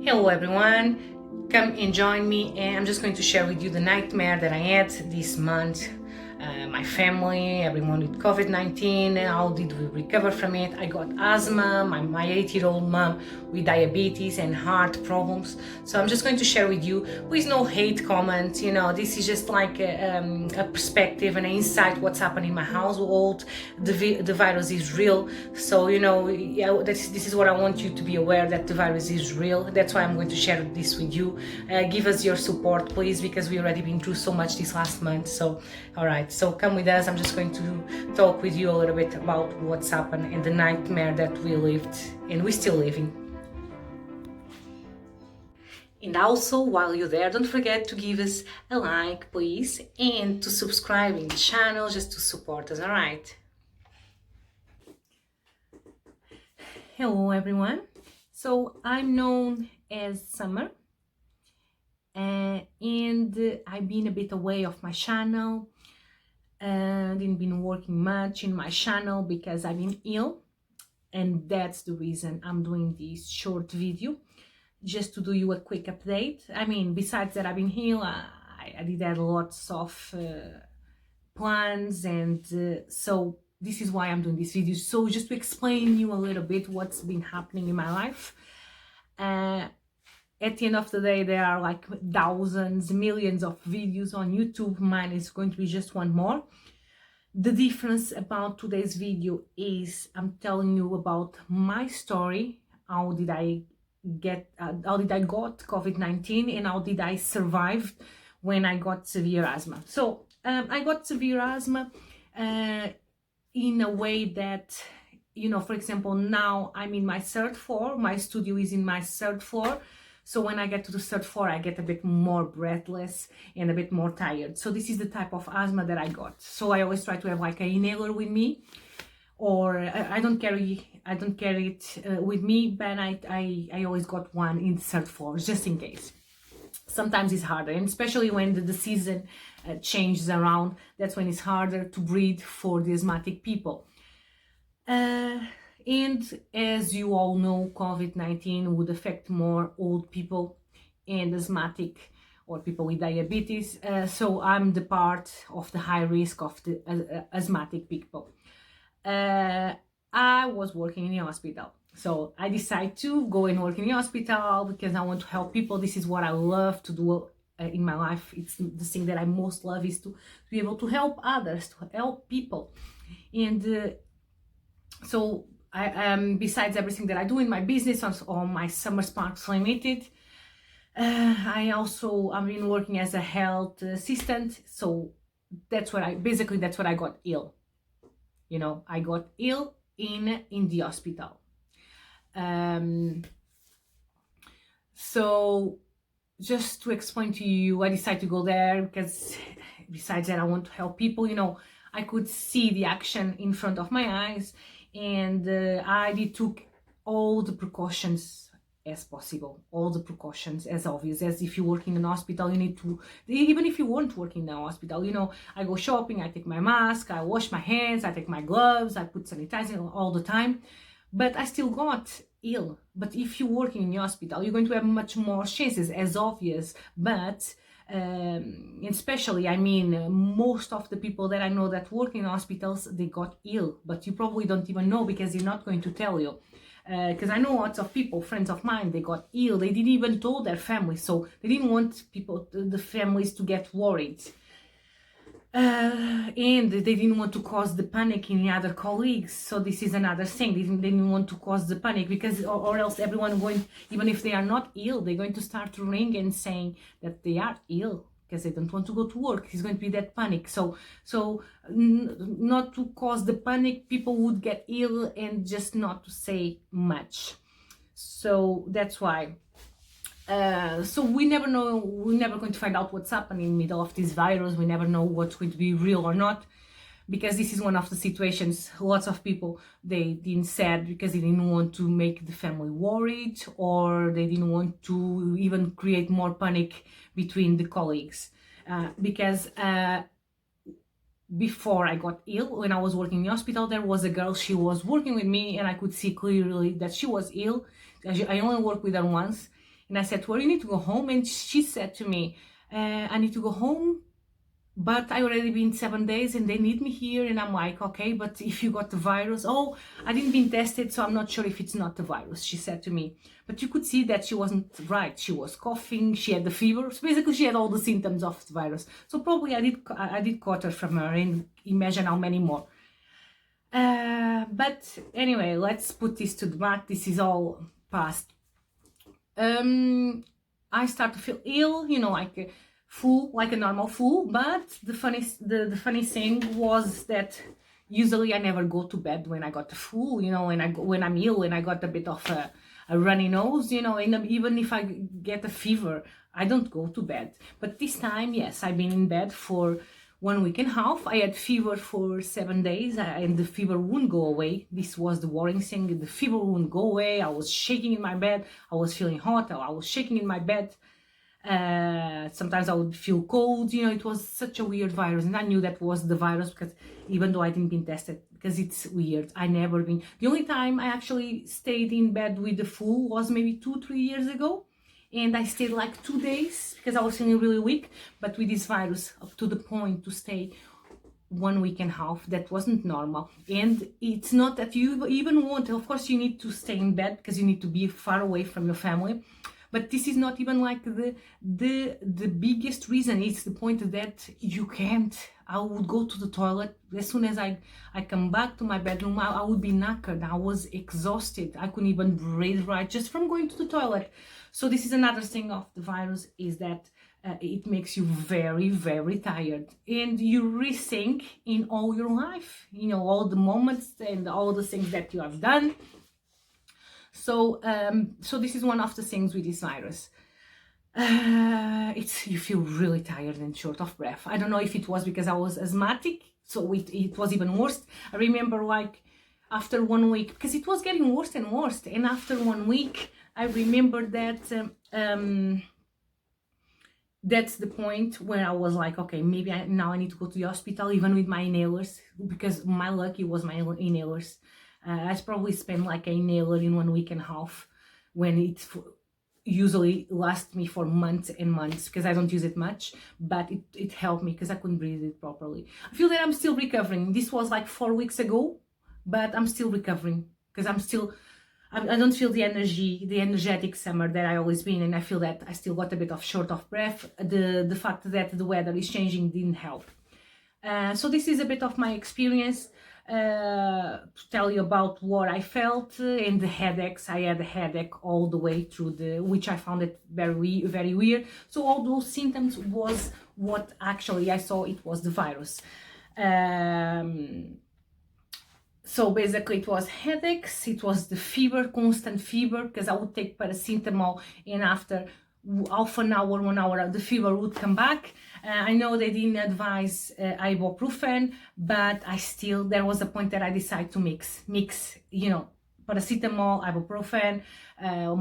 Hello everyone, come and join me, and I'm just going to share with you the nightmare that I had this month. My family, everyone with COVID-19, how did we recover from it? I got asthma, my 8-year-old mom with diabetes and heart problems. So I'm just going to share with you, with no hate comments, this is just like a perspective and an insight what's happening in my household. The virus is real. So, this is what I want you to be aware, that the virus is real. That's why I'm going to share this with you. Give us your support, please, because we've already been through so much this last month. So, all right. So come with us. I'm just going to talk with you a little bit about what's happened and the nightmare that we lived and we're still living. And also, while you're there, don't forget to give us a like, please, and to subscribe in the channel just to support us, all right? Hello, everyone. So I'm known as Summer, and I've been a bit away of my channel. Didn't been working much in my channel because I've been ill, and that's the reason I'm doing this short video, just to do you a quick update. I mean, besides that I've been ill, I did have lots of plans, and so this is why I'm doing this video. So just to explain you a little bit what's been happening in my life. At the end of the day, there are like thousands, millions of videos on YouTube. Mine is going to be just one more. The difference about today's video is I'm telling you about my story. How did I got COVID-19 and how did I survive when I got severe asthma. So I got severe asthma in a way that, for example, now I'm in my third floor. My studio is in my third floor. So when I get to the third floor, I get a bit more breathless and a bit more tired. So this is the type of asthma that I got. So I always try to have like an inhaler with me, or I don't carry it with me, but I always got one in the third floor just in case. Sometimes it's harder, and especially when the season changes around, that's when it's harder to breathe for the asthmatic people. And as you all know, COVID-19 would affect more old people and asthmatic or people with diabetes. So I'm the part of the high risk of the asthmatic people. I was working in the hospital. So I decided to go and work in the hospital because I want to help people. This is what I love to do in my life. It's the thing that I most love, is to be able to help others, to help people. And so I, besides everything that I do in my business on my Summer Sparks Limited, I've been working as a health assistant. So that's what I got ill. I got ill in the hospital. So just to explain to you, I decided to go there because besides that I want to help people. I could see the action in front of my eyes, and I took all the precautions as possible, all the precautions as obvious as if you work in an hospital. You need to, even if you weren't working in a hospital, I go shopping, I take my mask, I wash my hands, I take my gloves, I put sanitizer all the time, but I still got ill. But if you're working in the hospital, you're going to have much more chances, as obvious. But especially, most of the people that I know that work in hospitals, they got ill, but you probably don't even know because they're not going to tell you. Because I know lots of people, friends of mine, they got ill. They didn't even tell their families, so they didn't want the families to get worried. And they didn't want to cause the panic in the other colleagues. So this is another thing. They didn't want to cause the panic because, or else everyone going, even if they are not ill, they're going to start ringing and saying that they are ill because they don't want to go to work. It's going to be that panic. So not to cause the panic, people would get ill and just not to say much. So that's why. So we never know, we're never going to find out what's happening in the middle of this virus. We never know what's going to be real or not, because this is one of the situations lots of people, they didn't say it because they didn't want to make the family worried, or they didn't want to even create more panic between the colleagues. Because before I got ill, when I was working in the hospital, there was a girl, she was working with me, and I could see clearly that she was ill. I only worked with her once, And I said to her, you need to go home. And she said to me, I need to go home, but I already been 7 days and they need me here. And I'm like, okay, but if you got the virus, oh, I didn't been tested, so I'm not sure if it's not the virus, she said to me. But you could see that she wasn't right. She was coughing, she had the fever. So basically she had all the symptoms of the virus. So probably I did caught her from her, and imagine how many more. But anyway, let's put this to the back. This is all past. I start to feel ill, you know, like flu, like a normal flu. But the funny thing was that usually I never go to bed when I got the flu, you know, when I'm ill and I got a bit of a runny nose, you know, and even if I get a fever, I don't go to bed. But this time, yes, I've been in bed for 1 week and a half. I had fever for 7 days, and the fever wouldn't go away. This was the worrying thing. The fever wouldn't go away. I was shaking in my bed. I was feeling hot. I was shaking in my bed. Sometimes I would feel cold. You know, it was such a weird virus, and I knew that was the virus because even though I didn't been tested, because it's weird. I never been. The only time I actually stayed in bed with the flu was maybe 2-3 years ago. And I stayed like 2 days because I was feeling really weak. But with this virus, up to the point to stay 1 week and a half, that wasn't normal. And it's not that you even want, of course you need to stay in bed because you need to be far away from your family. But this is not even like the biggest reason. It's the point that you can't. I would go to the toilet as soon as I come back to my bedroom. I would be knackered. I was exhausted. I couldn't even breathe right just from going to the toilet. So this is another thing of the virus, is that it makes you very, very tired, and you rethink in all your life, you know, all the moments and all the things that you have done. So this is one of the things with this virus. You feel really tired and short of breath. I don't know if it was because I was asthmatic, so it was even worse. I remember like after 1 week, because it was getting worse and worse, and after 1 week, I remember that that's the point where I was like, okay, maybe now I need to go to the hospital, even with my inhalers, because my lucky was my inhalers. I probably spent like an inhaler in 1 week and a half, when it usually lasts me for months and months because I don't use it much, but it helped me because I couldn't breathe it properly. I feel that I'm still recovering. This was like 4 weeks ago, but I'm still recovering because I don't feel the energetic summer that I always been, and I feel that I still got a bit of short of breath. The fact that the weather is changing didn't help. So this is a bit of my experience to tell you about what I felt and the headaches. I had a headache all the way through which I found it very, very weird. So all those symptoms was what actually I saw it was the virus. So basically it was headaches, it was the fever, constant fever, because I would take paracetamol and after half an hour, 1 hour, the fever would come back. I know they didn't advise ibuprofen, but there was a point that I decided to mix, you know, paracetamol, ibuprofen,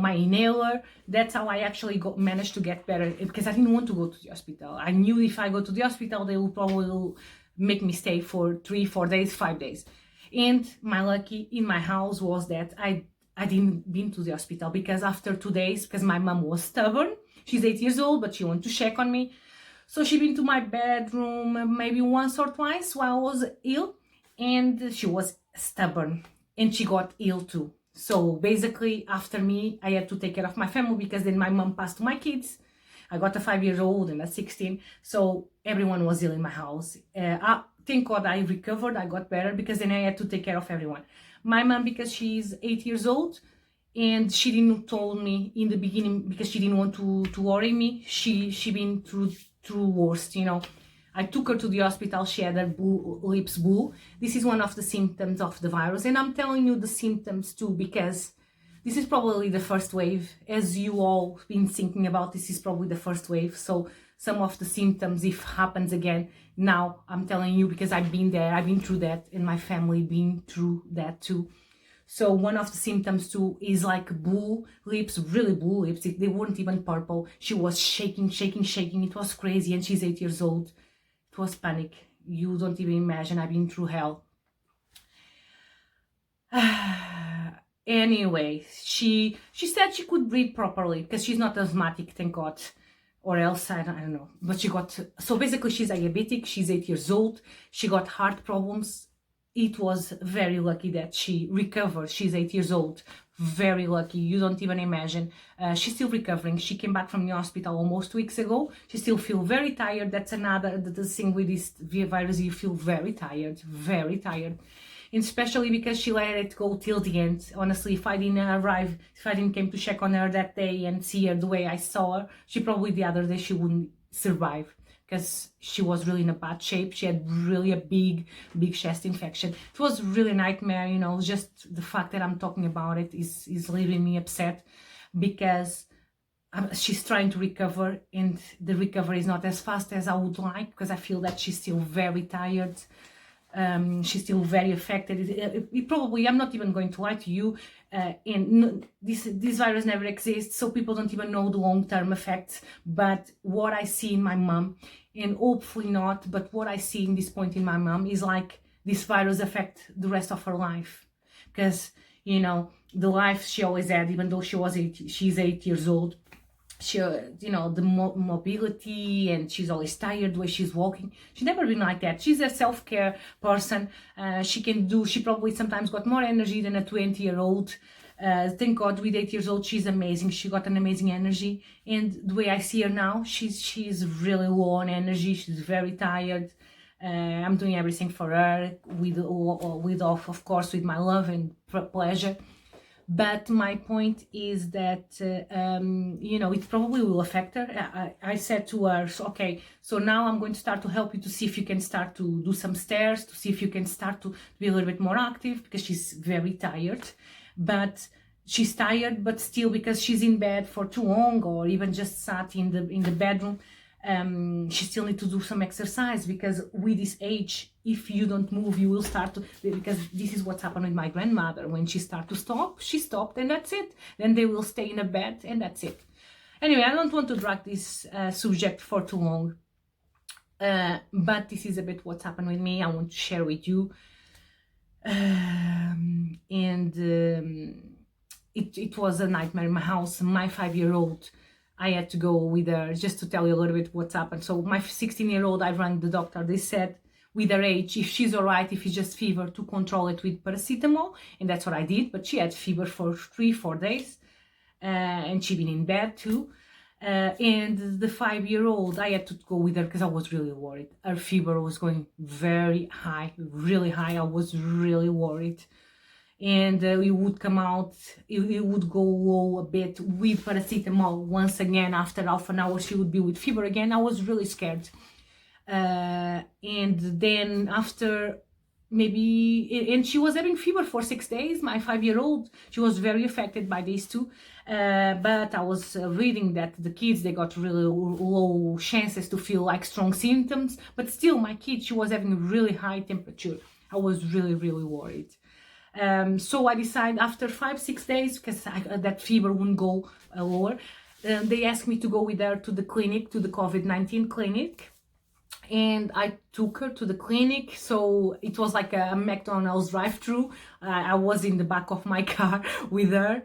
my inhaler. That's how I actually managed to get better, because I didn't want to go to the hospital. I knew if I go to the hospital, they will probably make me stay for 3, 4 days, 5 days. And my lucky in my house was that I didn't been to the hospital, because after 2 days, because my mom was stubborn, she's 8 years old, but she wanted to check on me. So she been to my bedroom maybe once or twice while I was ill, and she was stubborn and she got ill too. So basically after me, I had to take care of my family, because then my mom passed to my kids. I got a 5-year-old and a 16, so everyone was ill in my house. Thank God I recovered, I got better, because then I had to take care of everyone. My mom, because she's 8 years old, and she didn't told me in the beginning because she didn't want to worry me. She been through worst, you know. I took her to the hospital, she had her lips blue. This is one of the symptoms of the virus, and I'm telling you the symptoms too, because this is probably the first wave. As you all been thinking about, this is probably the first wave. So some of the symptoms, if happens again, now I'm telling you because I've been there, I've been through that, and my family been through that too. So one of the symptoms too is like blue lips, really blue lips. They weren't even purple. She was shaking. It was crazy, and she's 8 years old. It was panic. You don't even imagine. I've been through hell. Anyway, she said she could breathe properly because she's not asthmatic, thank God. Or else, I don't know. But she got, so basically she's diabetic, she's 8 years old, she got heart problems. It was very lucky that she recovered. She's 8 years old. Very lucky. You don't even imagine. She's still recovering. She came back from the hospital almost 2 weeks ago. She still feels very tired. That's another the thing with this virus. You feel very tired. Very tired. And especially because she let it go till the end. Honestly, if I didn't came to check on her that day and see her the way I saw her, she probably the other day she wouldn't survive, because she was really in a bad shape. She had really a big chest infection. It was really a nightmare, you know. Just the fact that I'm talking about it is leaving me upset, because she's trying to recover, and the recovery is not as fast as I would like, because I feel that she's still very tired. She's still very affected. It probably, I'm not even going to lie to you, and this virus never exists, so people don't even know the long-term effects. But what I see in my mom, and hopefully not, but what I see in this point in my mom is like this virus affect the rest of her life, because, you know, the life she always had, even though she's 8 years old, she, you know, the mobility, and she's always tired the way she's walking. She's never been like that. She's a self-care person. She probably sometimes got more energy than a 20-year-old. Thank God, with 8 years old, she's amazing. She got an amazing energy. And the way I see her now, she's really low on energy. She's very tired. I'm doing everything for her of course, with my love and pleasure. But my point is that, you know, it probably will affect her. I said to her, okay, so now I'm going to start to help you to see if you can start to do some stairs, to see if you can start to be a little bit more active, because she's very tired. But she's tired, but still, because she's in bed for too long, or even just sat in the bedroom, she still need to do some exercise, because with this age, if you don't move, you will start to, because this is what's happened with my grandmother. When she started to stop, she stopped, and that's it. Then they will stay in a bed, and that's it. Anyway, I don't want to drag this subject for too long, but this is a bit what's happened with me. I want to share with you. It was a nightmare in my house. My 5-year-old, I had to go with her, just to tell you a little bit what's happened. So my 16-year-old, I rang the doctor. They said, with her age, if she's all right, if it's just fever, to control it with paracetamol. And that's what I did. But she had fever for 3-4 days. And she'd been in bed too. And the 5-year-old, I had to go with her because I was really worried. Her fever was going very high, really high. I was really worried. And it would come out, it would go low a bit with paracetamol. Once again, after half an hour, she would be with fever again. I was really scared. And then after and she was having fever for 6 days, my 5-year-old. She was very affected by these two. But I was reading that the kids, they got really low chances to feel like strong symptoms. But still, my kid, she was having really high temperature. I was really, really worried. So I decided after 5-6 days, because that fever wouldn't go lower, they asked me to go with her to the clinic, to the COVID-19 clinic. And I took her to the clinic. So it was like a McDonald's drive-through. I was in the back of my car with her,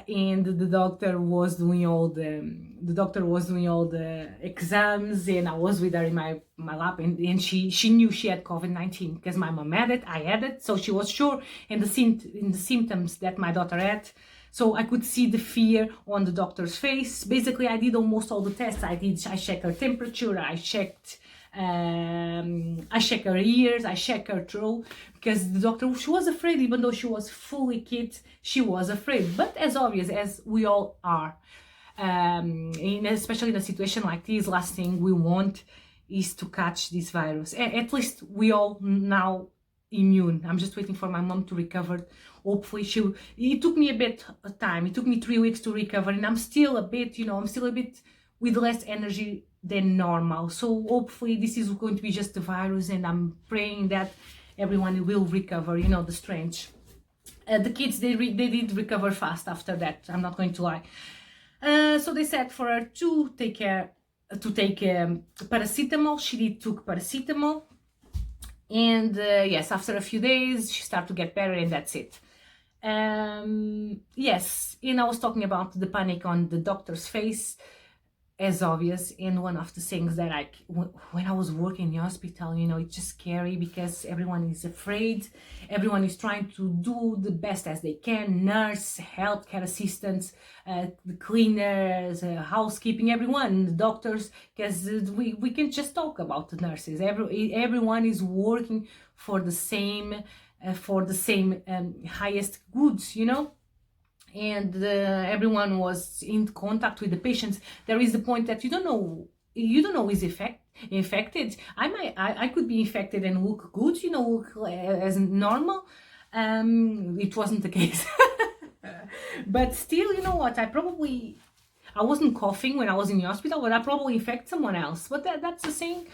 and the doctor was doing all the exams, and I was with her in my lap, and she knew she had COVID-19 because my mom had it, I had it, so she was sure. And the symptoms that my daughter had. So I could see the fear on the doctor's face. Basically, I did almost all the tests. I checked her temperature, I checked her ears, I checked her throat, because the doctor, she was afraid. Even though she was fully fit, she was afraid. But as obvious as we all are, especially in a situation like this, last thing we want is to catch this virus. At least we all now immune. I'm just waiting for my mom to recover. Hopefully it took me a bit of time. It took me 3 weeks to recover, and I'm still a bit with less energy than normal. So hopefully this is going to be just the virus, and I'm praying that everyone will recover, the strength. The kids, they did recover fast after that, I'm not going to lie. So they said for her to take paracetamol. She took paracetamol, and yes, after a few days she started to get better, and that's it. Yes, and I was talking about the panic on the doctor's face, as obvious. And one of the things that when I was working in the hospital, it's just scary because everyone is afraid. Everyone is trying to do the best as they can. Nurse, healthcare assistants, the cleaners, housekeeping, everyone, the doctors, because we can just talk about the nurses. Everyone is working for the same highest goods, and everyone was in contact with the patients. There is the point that you don't know who's infected. I could be infected and look good, look as normal. It wasn't the case. But still, you know what, I wasn't coughing when I was in the hospital, but I probably infect someone else. But that's the thing.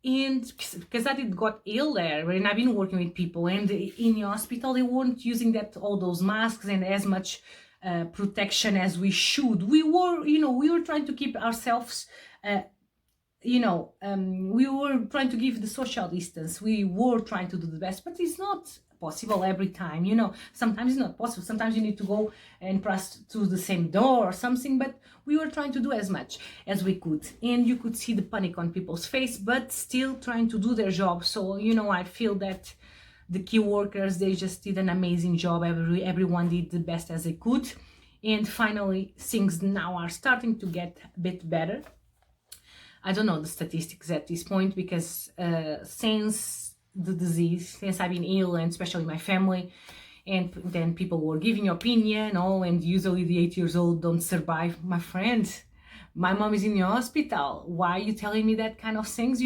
And because I did got ill there, and I've been working with people, and in the hospital they weren't using all those masks and as much protection as we should. We were trying to keep ourselves, we were trying to give the social distance. We were trying to do the best, but it's not possible every time. Sometimes it's not possible. Sometimes you need to go and press to the same door or something, but we were trying to do as much as we could, and you could see the panic on people's face, but still trying to do their job. So I feel that the key workers, they just did an amazing job. Everyone did the best as they could, and finally things now are starting to get a bit better. I don't know the statistics at this point, because since the disease, since I've been ill, and especially my family, and then people were giving opinion, and usually the 8 years old don't survive. My friend, my mom is in the hospital. Why are you telling me that kind of things?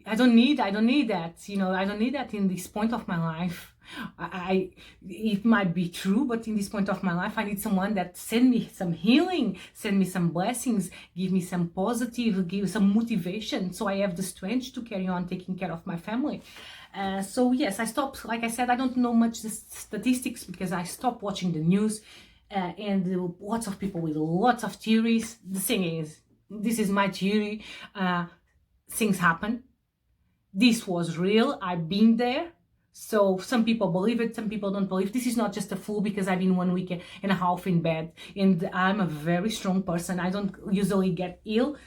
I don't need that. I don't need that in this point of my life. It might be true, but in this point of my life, I need someone that send me some healing, send me some blessings, give me some positive, give some motivation, so I have the strength to carry on taking care of my family. So yes, I stopped. Like I said, I don't know much the statistics because I stopped watching the news, and lots of people with lots of theories. The thing is, this is my theory. Things happen. This was real. I've been there. So some people believe it, some people don't believe. This is not just a flu, because I've been 1 week and a half in bed, and I'm a very strong person. I don't usually get ill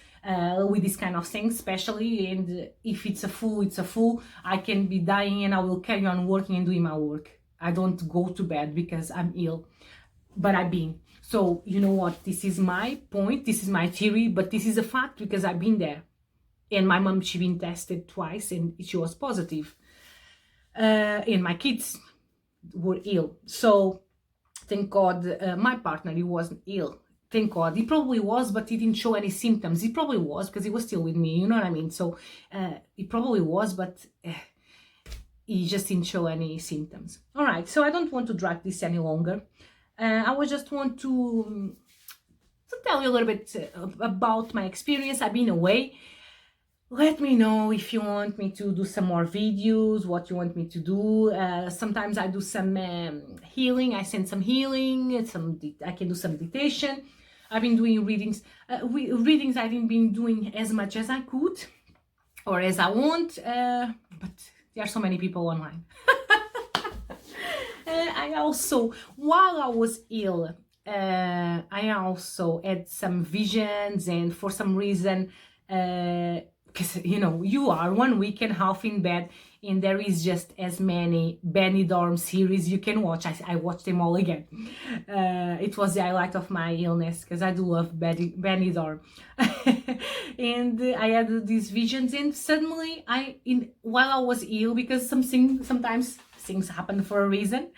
with this kind of things, especially, and if it's a flu, it's a flu. I can be dying and I will carry on working and doing my work. I don't go to bed because I'm ill, but I've been. So you know what, this is my point, this is my theory, but this is a fact because I've been there. And my mom, she been tested twice and she was positive. And my kids were ill. So thank God, my partner, he wasn't ill. Thank God. He probably was, but he didn't show any symptoms. He probably was because he was still with me, you know what I mean? So he probably was, but he just didn't show any symptoms. All right, so I don't want to drag this any longer. I would just want to tell you a little bit about my experience. I've been away. Let me know if you want me to do some more videos, what you want me to do. Sometimes I do some healing. I send some healing. I can do some meditation. I've been doing readings. Readings I haven't been doing as much as I could or as I want, but there are so many people online. I also, while I was ill, I also had some visions, and for some reason, because you are 1 week and a half in bed, and there is just as many Benny Dorm series you can watch. I watched them all again. It was the highlight of my illness, because I do love Benny Dorm. And I had these visions, and suddenly while I was ill, because sometimes things happen for a reason,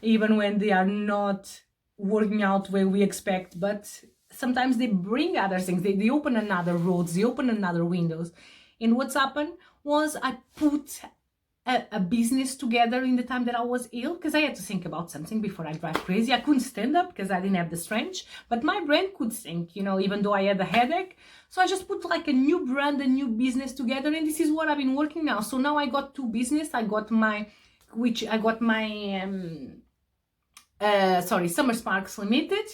even when they are not working out where we expect, but sometimes they bring other things. They open another roads, they open another windows. And what's happened was I put a business together in the time that I was ill, because I had to think about something before I drive crazy. I couldn't stand up because I didn't have the strength, but my brain could think, even though I had a headache. So I just put like a new brand, a new business together, and this is what I've been working now. So now I got 2 business. I got my Summer Sparks Limited,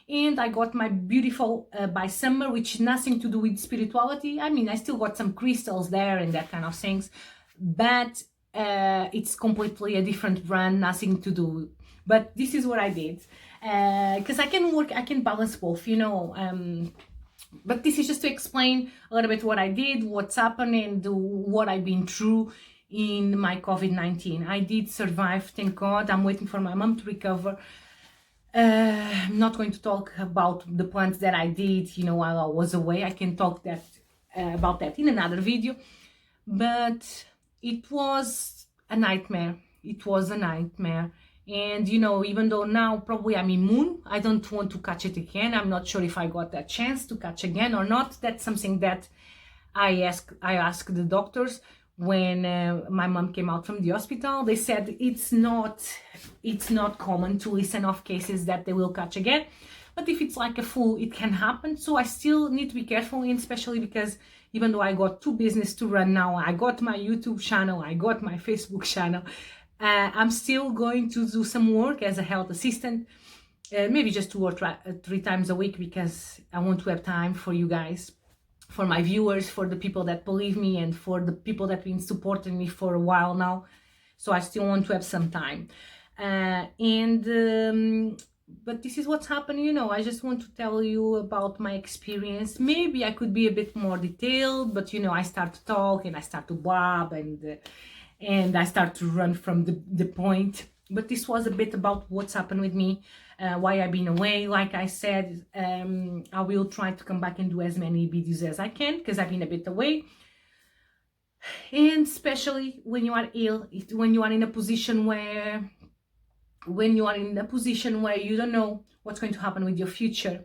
and I got my Beautiful by Summer, which nothing to do with spirituality. I mean, I still got some crystals there and that kind of things, but it's completely a different brand, nothing to do. But this is what I did, because I can balance both, but this is just to explain a little bit what I did, what's happened, and what I've been through in my COVID-19. I did survive, thank God. I'm waiting for my mom to recover. I'm not going to talk about the plans that I did, while I was away. I can talk about that in another video. But it was a nightmare. It was a nightmare. And, even though now probably I'm immune, I don't want to catch it again. I'm not sure if I got that chance to catch again or not. That's something that I asked the doctors when my mom came out from the hospital. They said it's not common to listen of cases that they will catch again. But if it's like a flu, it can happen. So I still need to be careful, and especially because even though I got 2 business to run now, I got my YouTube channel, I got my Facebook channel, I'm still going to do some work as a health assistant, maybe just 2 or 3 times a week, because I want to have time for you guys, for my viewers, for the people that believe me, and for the people that have been supporting me for a while now. So I still want to have some time. But this is what's happened, I just want to tell you about my experience. Maybe I could be a bit more detailed, but I start to talk and I start to blab and I start to run from the point. But this was a bit about what's happened with me, why I've been away. Like I said, I will try to come back and do as many videos as I can, because I've been a bit away. And especially when you are ill, when you are in a position where you don't know what's going to happen with your future,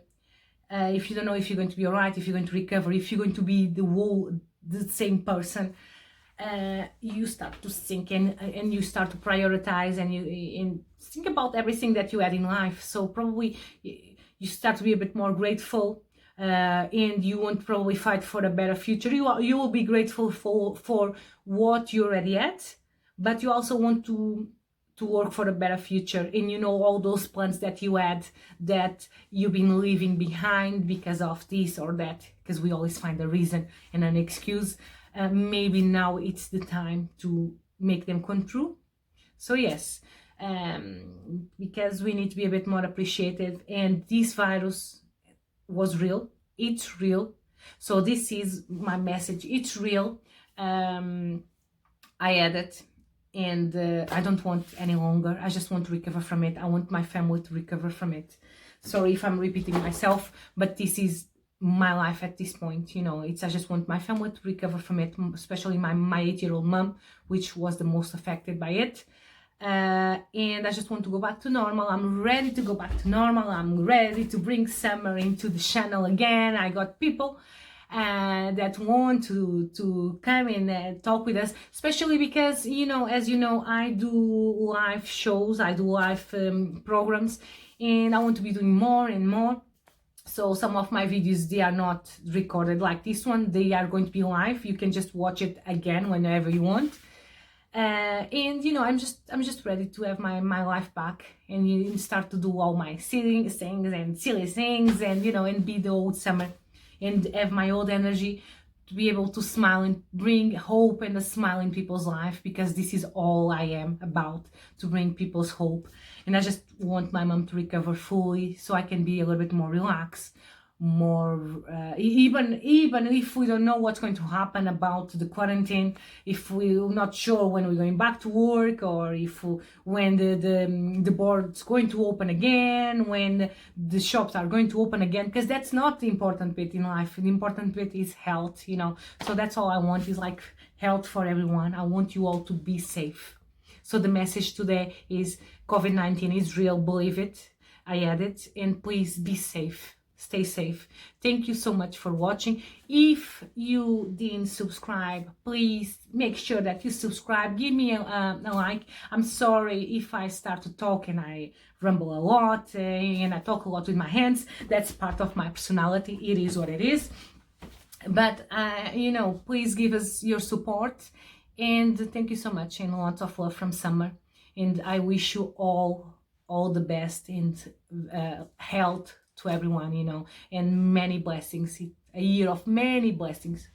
if you don't know if you're going to be all right, if you're going to recover, if you're going to be the same person, you start to think and you start to prioritize and think about everything that you had in life. So probably you start to be a bit more grateful, and you won't probably fight for a better future. You will be grateful for what you already at, but you also want to work for a better future, and all those plans that you had that you've been leaving behind because of this or that, because we always find a reason and an excuse. Maybe now it's the time to make them come true. So yes, because we need to be a bit more appreciative, and this virus was real. It's real. So this is my message. It's real. I had it, and I don't want any longer. I just want to recover from it. I want my family to recover from it. Sorry if I'm repeating myself, but this is my life at this point. I just want my family to recover from it, especially my 8-year-old mom, which was the most affected by it. And I just want to go back to normal. I'm ready to go back to normal. I'm ready to bring summer into the channel again. I got people that want to come and talk with us, especially because as you know, I do live shows, I do live programs, and I want to be doing more and more. So some of my videos, they are not recorded like this one. They are going to be live. You can just watch it again whenever you want. And I'm just ready to have my life back and start to do all my silly things and and be the old Summer and have my old energy to be able to smile and bring hope and a smile in people's life, because this is all I am about, to bring people's hope. And I just want my mom to recover fully so I can be a little bit more relaxed, more even if we don't know what's going to happen about the quarantine, if we're not sure when we're going back to work, or when the board's going to open again, when the shops are going to open again, because that's not the important bit in life. The important bit is health, so that's all I want, is like health for everyone. I want you all to be safe. So the message today is COVID-19 is real, believe it, I had it, and please be safe. Stay safe. Thank you so much for watching. If you didn't subscribe, please make sure that you subscribe. Give me a like. I'm sorry if I start to talk and I rumble a lot and I talk a lot with my hands. That's part of my personality. It is what it is. But, please give us your support. And thank you so much, and lots of love from Summer. And I wish you all the best and health to everyone, and many blessings, a year of many blessings.